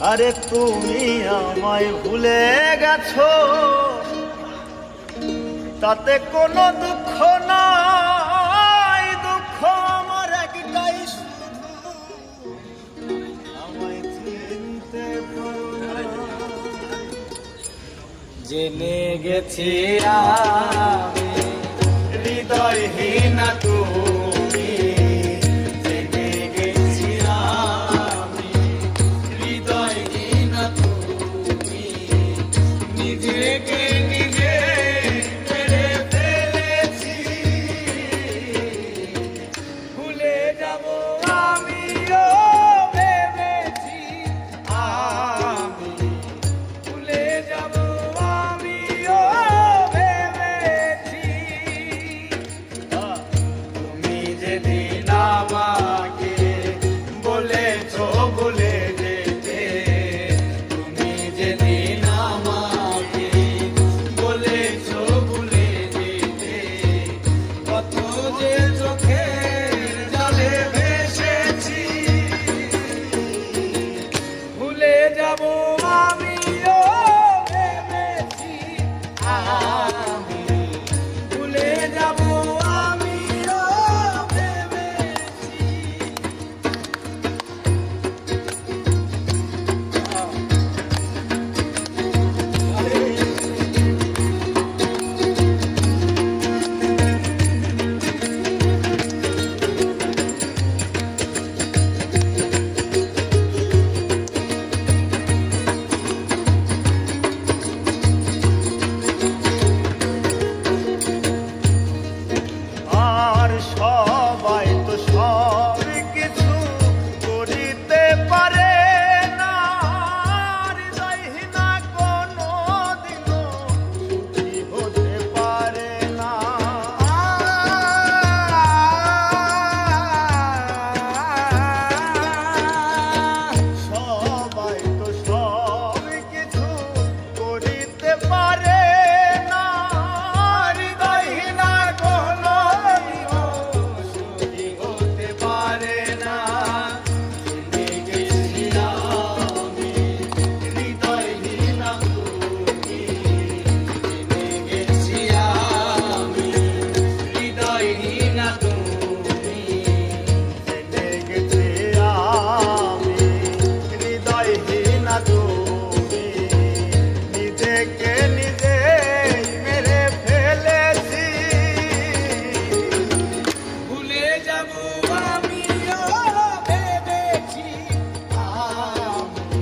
আরে তুমি আমায় ভুলে গেছো, তাতে কোনো দুঃখ নাই। দুঃখ আমার একটাই, শুধু আমায় চিনতে পারো না। জেনে গেছি আমি হৃদয়হীন তুমি, জেনে গেছি আমি হৃদয়হীন তুমি। নিজেকে নিজে মেরে ফেলেছি, ভুলে যাব আমিও ভেবেছি।